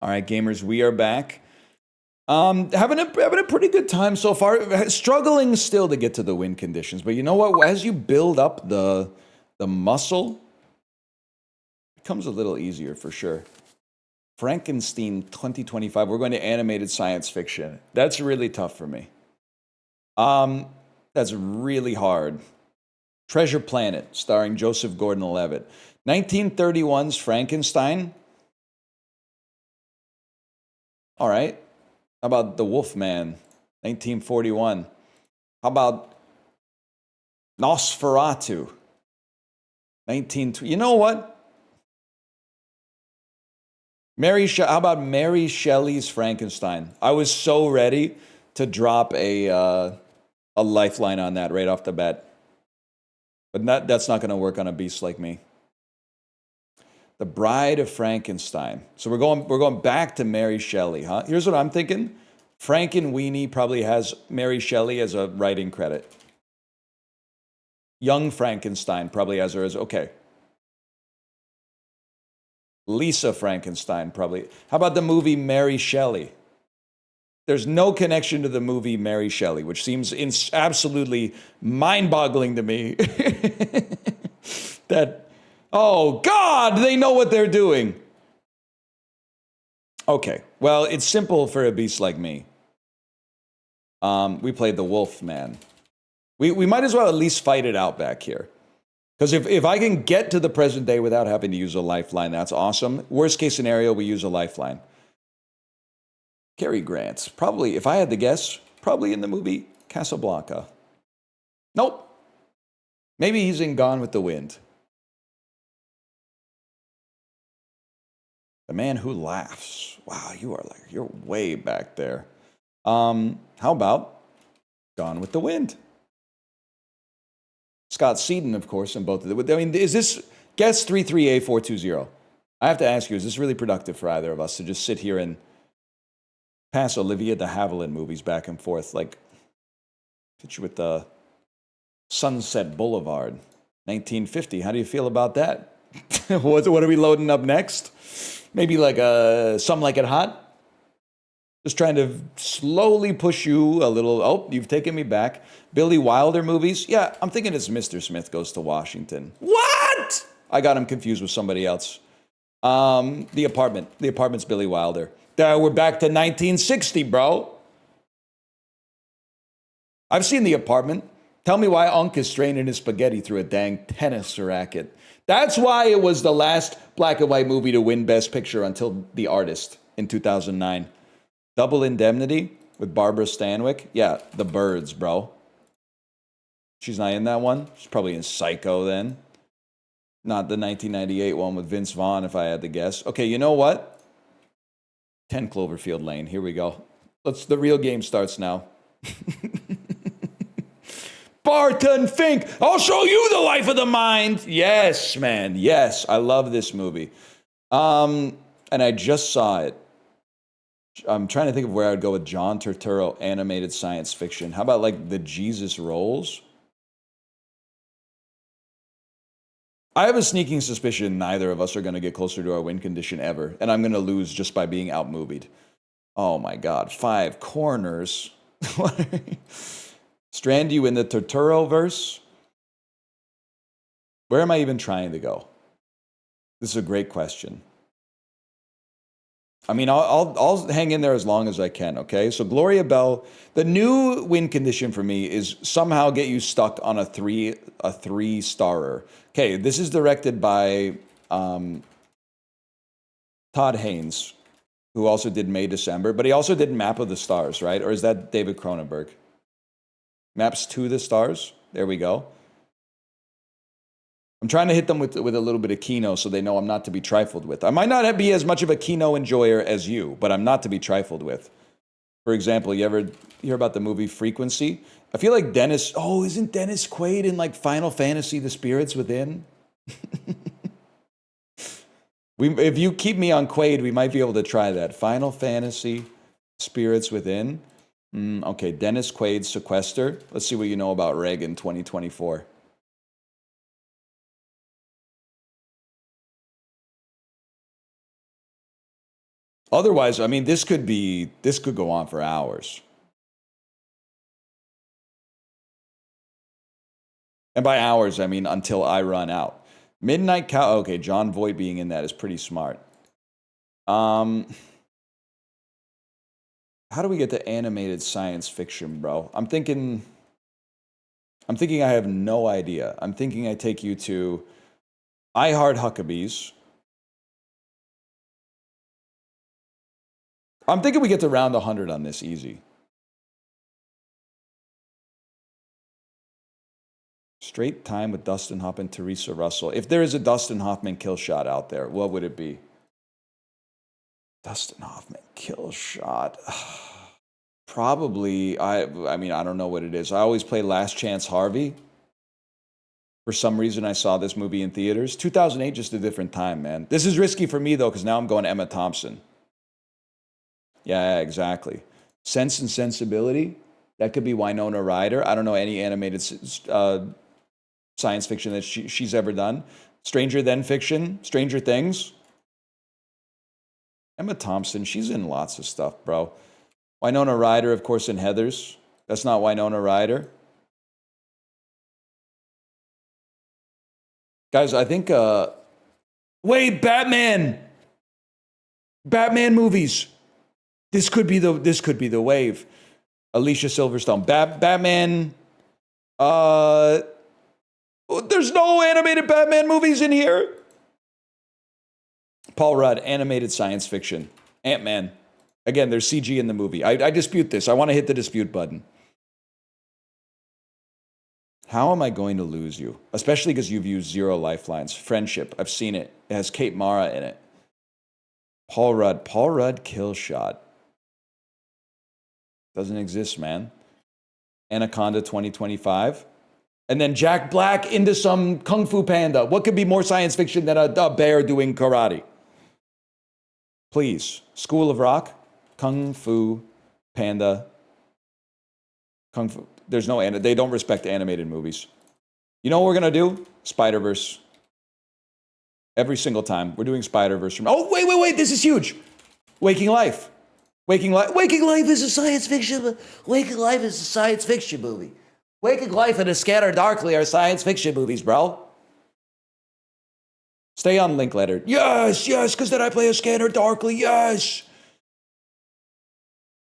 All right, gamers, we are back. Having a pretty good time so far. Struggling still to get to the win conditions, but you know what? As you build up the muscle, it becomes a little easier for sure. Frankenstein 2025. We're going to animated science fiction. That's really tough for me. That's really hard. Treasure Planet, starring Joseph Gordon-Levitt. 1931's Frankenstein. All right. How about The Wolfman, 1941? How about Nosferatu, 1920? You know what? How about Mary Shelley's Frankenstein? I was so ready to drop a lifeline on that right off the bat. But that's not going to work on a beast like me. The Bride of Frankenstein. So we're going back to Mary Shelley, huh? Here's what I'm thinking. Frankenweenie probably has Mary Shelley as a writing credit. Young Frankenstein probably has her as, okay. Lisa Frankenstein probably. How about the movie Mary Shelley? There's no connection to the movie Mary Shelley, which seems absolutely mind-boggling to me. That, oh God, they know what they're doing. Okay, well, it's simple for a beast like me. We played the Wolf Man. We might as well at least fight it out back here. Because if I can get to the present day without having to use a lifeline, that's awesome. Worst case scenario, we use a lifeline. Cary Grant, probably, if I had to guess, probably in the movie Casablanca. Nope. Maybe he's in Gone with the Wind. The Man Who Laughs. Wow, you're way back there. How about Gone with the Wind? Scott Seaton, of course, in both of them. I mean, is this guess 33A420? I have to ask you, is this really productive for either of us to just sit here and pass Olivia de Havilland movies back and forth? Like, hit you with the Sunset Boulevard, 1950. How do you feel about that? What are we loading up next? Maybe like Some Like It Hot? Just trying to slowly push you a little. Oh, you've taken me back. Billy Wilder movies? Yeah, I'm thinking it's Mr. Smith Goes to Washington. What? I got him confused with somebody else. The Apartment. The Apartment's Billy Wilder. We're back to 1960, bro. I've seen The Apartment. Tell me why Unc is straining his spaghetti through a dang tennis racket. That's why it was the last black and white movie to win Best Picture until The Artist in 2009. Double Indemnity with Barbara Stanwyck. Yeah, The Birds, bro. She's not in that one. She's probably in Psycho then. Not the 1998 one with Vince Vaughn, if I had to guess. Okay, you know what? 10 Cloverfield Lane. Here we go. The real game starts now. Barton Fink, I'll show you the life of the mind. Yes, man. Yes, I love this movie. And I just saw it. I'm trying to think of where I would go with John Turturro animated science fiction. How about like the Jesus Rolls? I have a sneaking suspicion neither of us are going to get closer to our win condition ever, and I'm going to lose just by being out-movied. Oh my God, 5 corners. Strand you in the Turturro verse? Where am I even trying to go? This is a great question. I mean, I'll hang in there as long as I can, okay? So Gloria Bell, the new win condition for me is somehow get you stuck on a three-starer. Okay, this is directed by Todd Haynes, who also did May, December, but he also did Map of the Stars, right? Or is that David Cronenberg? Maps to the Stars? There we go. I'm trying to hit them with a little bit of Kino so they know I'm not to be trifled with. I might not be as much of a Kino enjoyer as you, but I'm not to be trifled with. For example, you ever hear about the movie Frequency? I feel like isn't Dennis Quaid in like Final Fantasy, The Spirits Within? If you keep me on Quaid, we might be able to try that. Final Fantasy, Spirits Within. Okay, Dennis Quaid, Sequester. Let's see what you know about Reagan 2024. Otherwise, I mean, this could go on for hours. And by hours, I mean until I run out. Midnight Cow. Okay, John Voight being in that is pretty smart. How do we get to animated science fiction, bro? I'm thinking I have no idea. I'm thinking I take you to I Heart Huckabees. I'm thinking we get to round 100 on this easy. Straight Time with Dustin Hoffman, Teresa Russell. If there is a Dustin Hoffman kill shot out there, what would it be? Dustin Hoffman kill shot. Probably, I mean, I don't know what it is. I always play Last Chance Harvey. For some reason, I saw this movie in theaters. 2008, just a different time, man. This is risky for me, though, because now I'm going Emma Thompson. Yeah, exactly. Sense and Sensibility. That could be Winona Ryder. I don't know any animated science fiction that she's ever done. Stranger Than Fiction, Stranger Things. Emma Thompson, she's in lots of stuff, bro. Winona Ryder, of course, in Heathers. That's not Winona Ryder. Guys, I think, wait, Batman! Batman movies. This could be the wave. Alicia Silverstone. Batman, there's no animated Batman movies in here. Paul Rudd, animated science fiction. Ant-Man. Again, there's CG in the movie. I dispute this. I want to hit the dispute button. How am I going to lose you? Especially because you've used 0 lifelines. Friendship. I've seen it. It has Kate Mara in it. Paul Rudd kill shot. Doesn't exist, man. Anaconda 2025. And then Jack Black into some Kung Fu Panda. What could be more science fiction than a bear doing karate? Please. School of Rock, Kung Fu Panda. Kung Fu. There's no they don't respect animated movies. You know what we're going to do? Spider-Verse. Every single time. We're doing Spider-Verse. Oh, wait. This is huge. Waking Life. Waking Life is a science fiction. Waking Life is a science fiction movie. Waking Life and A Scanner Darkly are science fiction movies, bro. Stay on Linklater. Yes, because then I play A Scanner Darkly. Yes.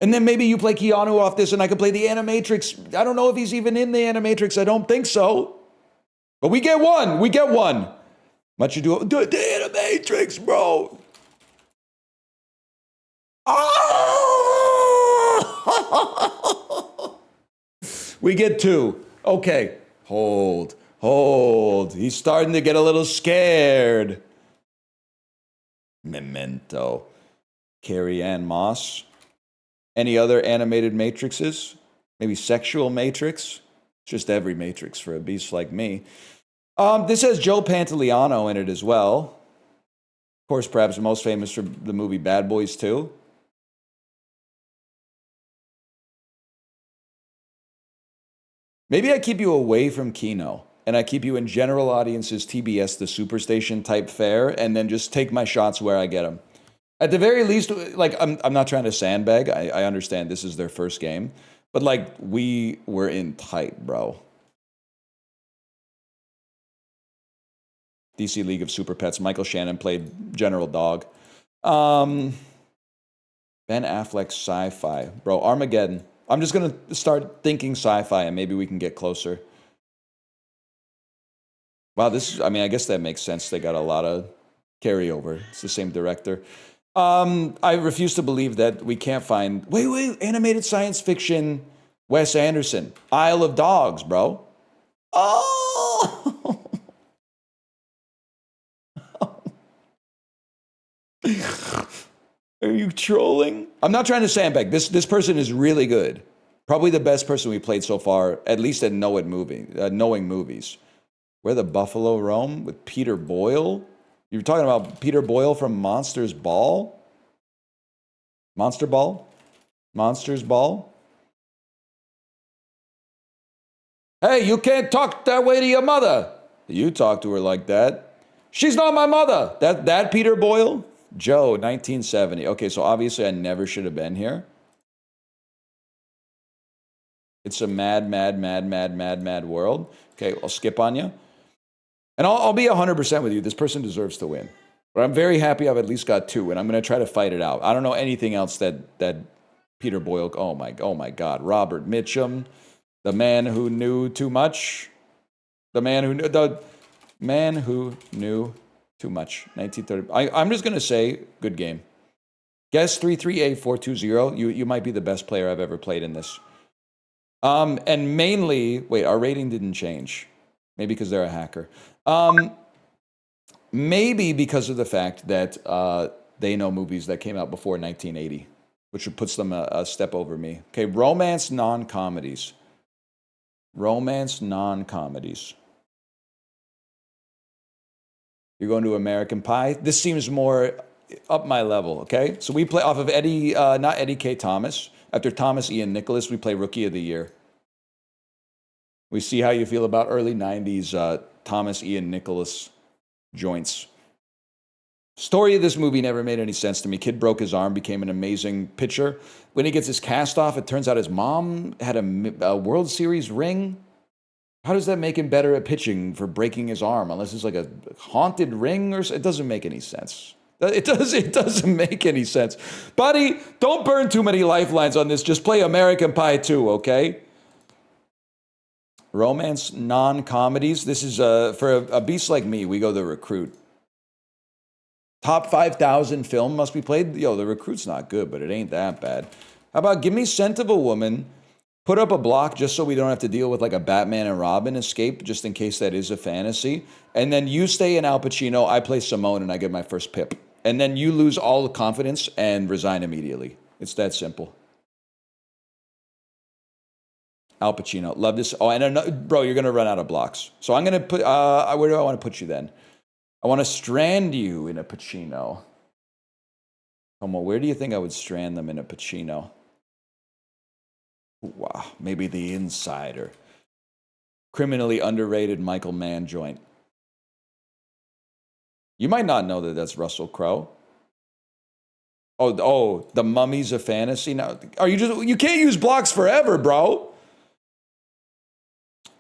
And then maybe you play Keanu off this and I can play the Animatrix. I don't know if he's even in the Animatrix. I don't think so. But we get one. Much ado. The Animatrix, bro. Oh! We get 2. Okay. Hold. He's starting to get a little scared. Memento. Carrie Ann Moss. Any other animated Matrixes? Maybe Sexual Matrix? Just every Matrix for a beast like me. This has Joe Pantoliano in it as well. Of course, perhaps most famous for the movie Bad Boys 2. Maybe I keep you away from Kino, and I keep you in general audiences, TBS, the Superstation type fare, and then just take my shots where I get them. At the very least, like, I'm not trying to sandbag. I understand this is their first game. But, like, we were in tight, bro. DC League of Super Pets. Michael Shannon played General Dog. Ben Affleck sci-fi. Bro, Armageddon. I'm just going to start thinking sci-fi and maybe we can get closer. Wow, I guess that makes sense. They got a lot of carryover. It's the same director. I refuse to believe that we can't find... Wait, animated science fiction, Wes Anderson. Isle of Dogs, bro. Oh! Are you trolling? I'm not trying to sandbag. This person is really good. Probably the best person we played so far, at least at knowing movies. Where the Buffalo Roam with Peter Boyle? You're talking about Peter Boyle from Monsters Ball? Monster Ball? Monsters Ball? Hey, you can't talk that way to your mother. You talk to her like that. She's not my mother. That Peter Boyle? Joe, 1970. Okay, so obviously I never should have been here. It's a mad, mad, mad, mad, mad, mad world. Okay, I'll skip on you. And I'll be 100% with you. This person deserves to win. But I'm very happy I've at least got two, and I'm going to try to fight it out. I don't know anything else that Peter Boyle, oh my God. Robert Mitchum, the man who knew too much. The man who knew too much. 1930. I'm just going to say, good game. Guess 33A420. You might be the best player I've ever played in this. And mainly, wait, our rating didn't change. Maybe because they're a hacker. Maybe because of the fact that they know movies that came out before 1980, which puts them a step over me. Okay, romance non-comedies. Romance non-comedies. You're going to American Pie. This seems more up my level, okay? So we play off of Eddie, not Eddie K. Thomas. After Thomas Ian Nicholas, we play Rookie of the Year. We see how you feel about early 90s Thomas Ian Nicholas joints. Story of this movie never made any sense to me. Kid broke his arm, became an amazing pitcher. When he gets his cast off, it turns out his mom had a World Series ring. How does that make him better at pitching for breaking his arm? Unless it's like a haunted ring or something. It doesn't make any sense. It doesn't make any sense. Buddy, don't burn too many lifelines on this. Just play American Pie 2, okay? Romance non-comedies. This is for a beast like me, we go The Recruit. Top 5,000 film must be played. Yo, The Recruit's not good, but it ain't that bad. How about give me Scent of a Woman, put up a block just so we don't have to deal with like a Batman and Robin escape, just in case that is a fantasy. And then you stay in Al Pacino, I play Simone, and I get my first pip. And then you lose all the confidence and resign immediately. It's that simple. Al Pacino. Love this. Oh, and bro, you're going to run out of blocks. So I'm going to put, where do I want to put you then? I want to strand you in a Pacino. Come on, where do you think I would strand them in a Pacino? Wow, maybe The Insider. Criminally underrated Michael Mann joint. You might not know that that's Russell Crowe. Oh, The Mummy's a fantasy now. You can't use blocks forever, bro.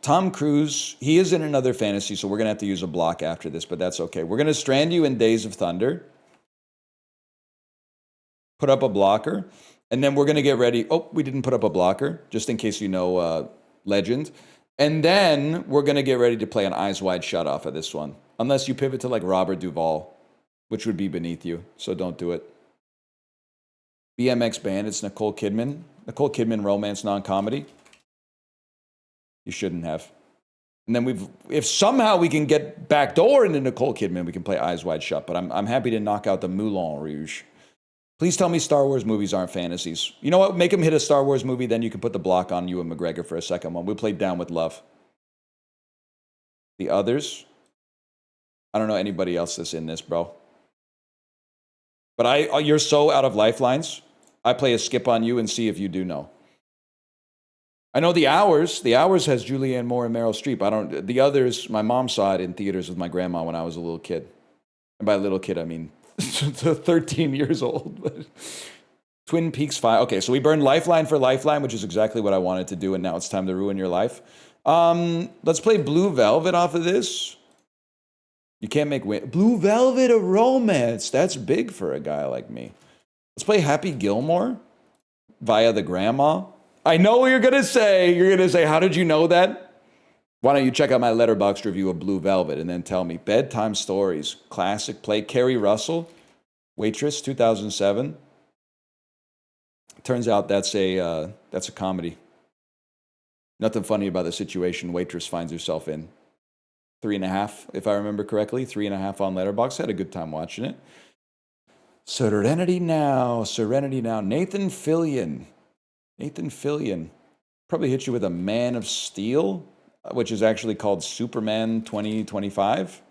Tom Cruise, he is in another fantasy, so we're going to have to use a block after this, but that's okay. We're going to strand you in Days of Thunder. Put up a blocker. And then we're going to get ready. Oh, we didn't put up a blocker, just in case you know Legend. And then we're going to get ready to play an Eyes Wide Shut off of this one. Unless you pivot to like Robert Duvall, which would be beneath you. So don't do it. BMX Bandits, Nicole Kidman. Nicole Kidman, romance, non-comedy. You shouldn't have. And then if somehow we can get backdoor into Nicole Kidman, we can play Eyes Wide Shut. But I'm happy to knock out the Moulin Rouge. Please tell me Star Wars movies aren't fantasies. You know what? Make them hit a Star Wars movie, then you can put the block on Ewan McGregor for a second one. We'll play Down with Love. The Others. I don't know anybody else that's in this, bro. But you're so out of lifelines. I play a skip on you and see if you do know. I know The Hours. The Hours has Julianne Moore and Meryl Streep. The Others, my mom saw it in theaters with my grandma when I was a little kid. And by little kid, I mean 13 years old. Twin Peaks 5. Okay, so we burned Lifeline for Lifeline, which is exactly what I wanted to do, and now it's time to ruin your life. Let's play Blue Velvet off of this. You can't make Blue Velvet a romance. That's big for a guy like me. Let's play Happy Gilmore via the grandma. I know what you're going to say. You're going to say, how did you know that? Why don't you check out my Letterboxd review of Blue Velvet and then tell me. Bedtime Stories, classic play. Kerry Russell, Waitress, 2007. Turns out that's a comedy. Nothing funny about the situation Waitress finds herself in. 3.5, if I remember correctly. 3.5 on Letterboxd. Had a good time watching it. Serenity Now. Nathan Fillion. Probably hit you with a Man of Steel, which is actually called Superman 2025.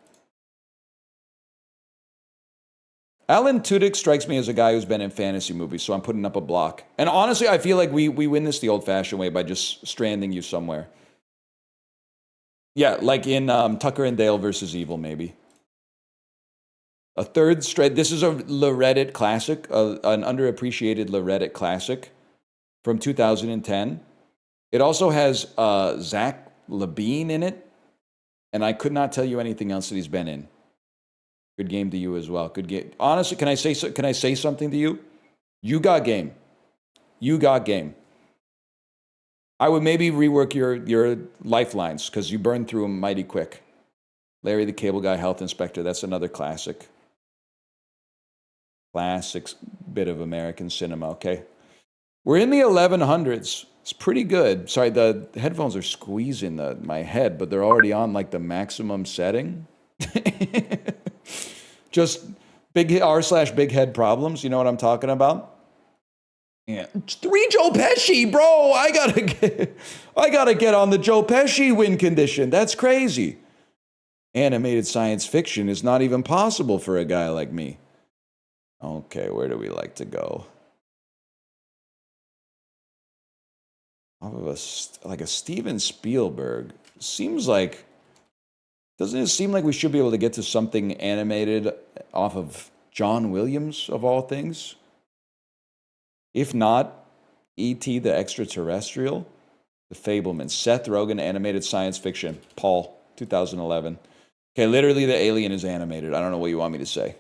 Alan Tudyk strikes me as a guy who's been in fantasy movies, so I'm putting up a block. And honestly, I feel like we win this the old-fashioned way by just stranding you somewhere. Yeah, like in Tucker and Dale versus Evil, maybe. A third straight. This is a Reddit classic, an underappreciated Reddit classic from 2010. It also has Zach Labine in it, and I could not tell you anything else that he's been in. Good game to you as well. Good game. Honestly, can I say something to you? You got game. You got game. I would maybe rework your lifelines because you burned through them mighty quick. Larry the Cable Guy, Health Inspector. That's another classic. Classic bit of American cinema, okay? We're in the 1100s. It's pretty good. Sorry, the headphones are squeezing my head, but they're already on like the maximum setting. Just big r/big head problems. You know what I'm talking about? Yeah. 3 Joe Pesci, bro. I gotta get on the Joe Pesci win condition. That's crazy. Animated science fiction is not even possible for a guy like me. Okay, where do we like to go? Off of a Steven Spielberg. Doesn't it seem like we should be able to get to something animated off of John Williams, of all things? If not, E.T. the Extraterrestrial, The Fableman, Seth Rogen, animated science fiction, Paul, 2011. Okay, literally the alien is animated. I don't know what you want me to say.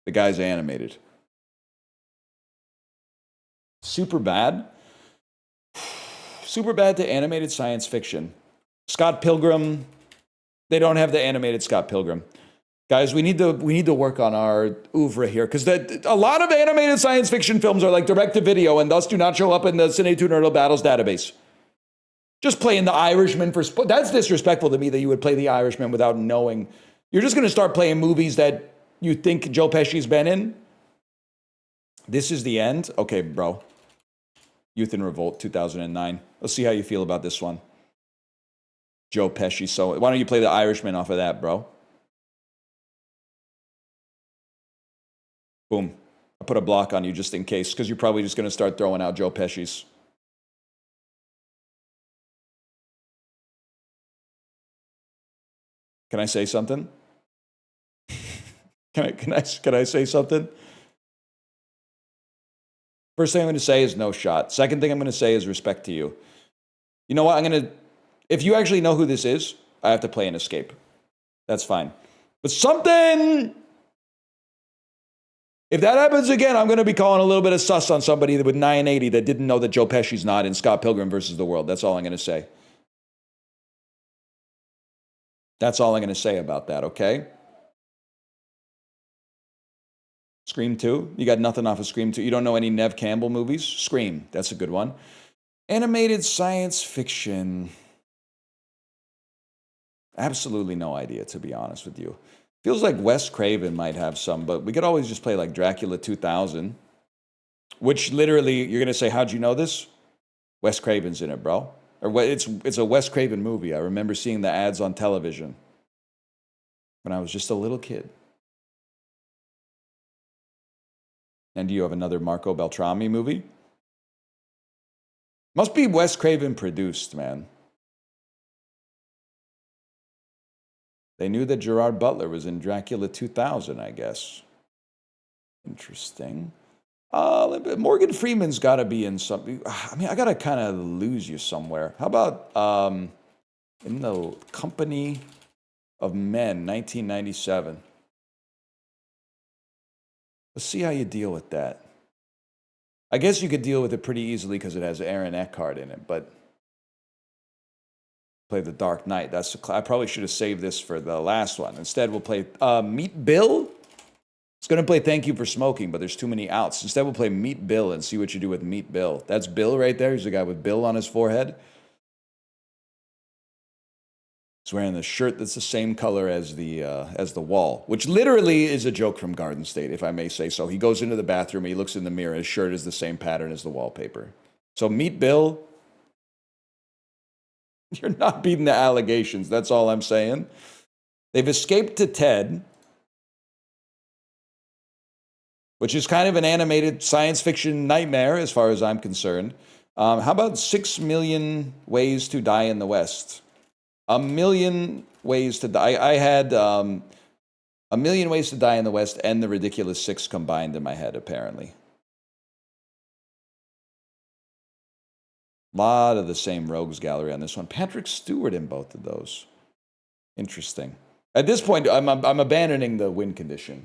The guy's animated. Superbad. Superbad to animated science fiction. Scott Pilgrim. They don't have the animated Scott Pilgrim. Guys, we need to work on our oeuvre here because a lot of animated science fiction films are like direct to video and thus do not show up in the Cine2Nerdle Battles database. Just playing The Irishman that's disrespectful to me that you would play The Irishman without knowing. You're just going to start playing movies that you think Joe Pesci's been in? This is the end? Okay, bro. Youth in Revolt, 2009. Let's see how you feel about this one. Joe Pesci. So why don't you play The Irishman off of that, bro? Boom. I put a block on you just in case, because you're probably just going to start throwing out Joe Pesci's. Can I say something? Can I say something? First thing I'm going to say is no shot. Second thing I'm going to say is respect to you. You know what? If you actually know who this is, I have to play an escape. That's fine. But something, if that happens again, I'm going to be calling a little bit of sus on somebody with 980 that didn't know that Joe Pesci's not in Scott Pilgrim versus the World. That's all I'm going to say. That's all I'm going to say about that, okay? Scream 2? You got nothing off of Scream 2? You don't know any Nev Campbell movies? Scream, that's a good one. Animated science fiction. Absolutely no idea, to be honest with you. Feels like Wes Craven might have some, but we could always just play like Dracula 2000, which literally, you're going to say, how'd you know this? Wes Craven's in it, bro. Or it's a Wes Craven movie. I remember seeing the ads on television when I was just a little kid. And do you have another Marco Beltrami movie? Must be Wes Craven produced, man. They knew that Gerard Butler was in Dracula 2000, I guess. Interesting. Morgan Freeman's got to be in something. I mean, I got to kind of lose you somewhere. How about in the Company of Men, 1997? Let's see how you deal with that. I guess you could deal with it pretty easily because it has Aaron Eckhart in it, but play The Dark Knight. I probably should have saved this for the last one. Instead, we'll play Meet Bill. It's going to play Thank You for Smoking, but there's too many outs. Instead, we'll play Meet Bill and see what you do with Meet Bill. That's Bill right there. He's the guy with Bill on his forehead. He's wearing the shirt that's the same color as the wall, which literally is a joke from Garden State, if I may say so. He goes into the bathroom, he looks in the mirror, his shirt is the same pattern as the wallpaper. So Meet Bill. You're not beating the allegations, that's all I'm saying. They've escaped to Ted, which is kind of an animated science fiction nightmare as far as I'm concerned. How about 6 Million Ways to Die in the West? 1 million ways to die. I had A Million Ways to Die in the West and The Ridiculous Six combined in my head, apparently. A lot of the same rogues gallery on this one. Patrick Stewart in both of those. Interesting. At this point, I'm abandoning the win condition.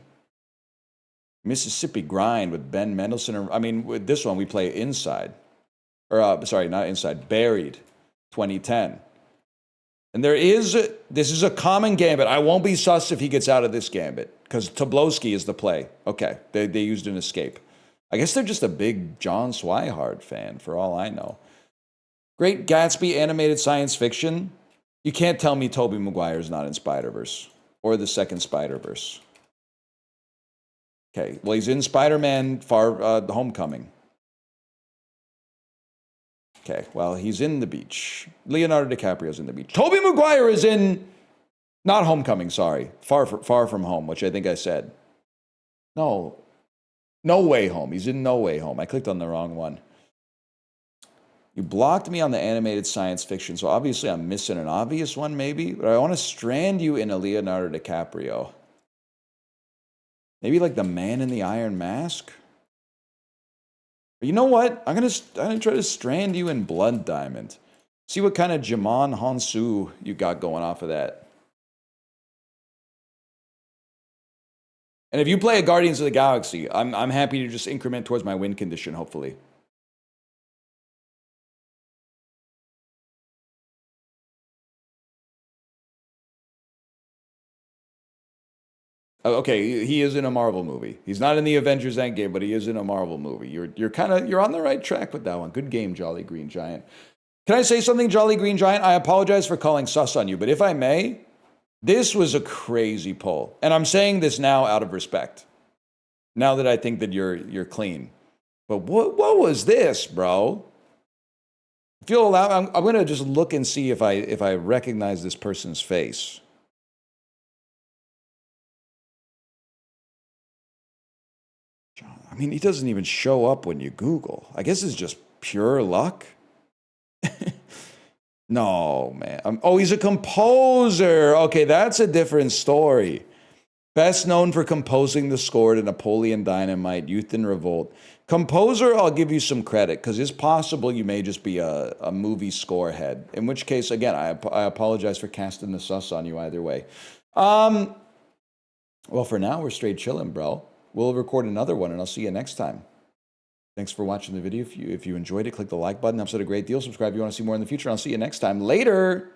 Mississippi Grind with Ben Mendelsohn. I mean, with this one, we play Inside. Or, sorry, not Inside. Buried, 2010. And this is a common gambit. I won't be sus if he gets out of this gambit, because Tobolowsky is the play. Okay, they used an escape. I guess they're just a big John Swihart fan, for all I know. Great Gatsby animated science fiction. You can't tell me Tobey Maguire's not in Spider-Verse or the second Spider-Verse. Okay, well, he's in Spider-Man Homecoming. Okay, well, he's in The Beach. Leonardo DiCaprio's in The Beach. Tobey Maguire is in, not Homecoming, sorry. Far From Home, which I think I said. No Way Home. He's in No Way Home. I clicked on the wrong one. You blocked me on the animated science fiction, so obviously I'm missing an obvious one maybe, but I want to strand you in a Leonardo DiCaprio. Maybe like The Man in the Iron Mask? You know what? I'm gonna try to strand you in Blood Diamond. See what kind of Jimon Honsu you got going off of that. And if you play a Guardians of the Galaxy, I'm happy to just increment towards my win condition, hopefully. Okay, he is in a Marvel movie. He's not in the Avengers Endgame, but he is in a Marvel movie. You're on the right track with that one. Good game, Jolly Green Giant. Can I say something, Jolly Green Giant? I apologize for calling sus on you, but if I may, this was a crazy pull, and I'm saying this now out of respect. Now that I think that you're clean, but what was this, bro? If you'll allow, I'm gonna just look and see if I recognize this person's face. I mean, he doesn't even show up when you Google. I guess it's just pure luck. No, man. Oh, he's a composer. Okay, that's a different story. Best known for composing the score to Napoleon Dynamite, Youth in Revolt. Composer, I'll give you some credit, because it's possible you may just be a movie score head. In which case, again, I apologize for casting the sus on you either way. Well, for now, we're straight chilling, bro. We'll record another one, and I'll see you next time. Thanks for watching the video. If you enjoyed it, click the like button. Helps out a great deal. Subscribe if you want to see more in the future. I'll see you next time. Later!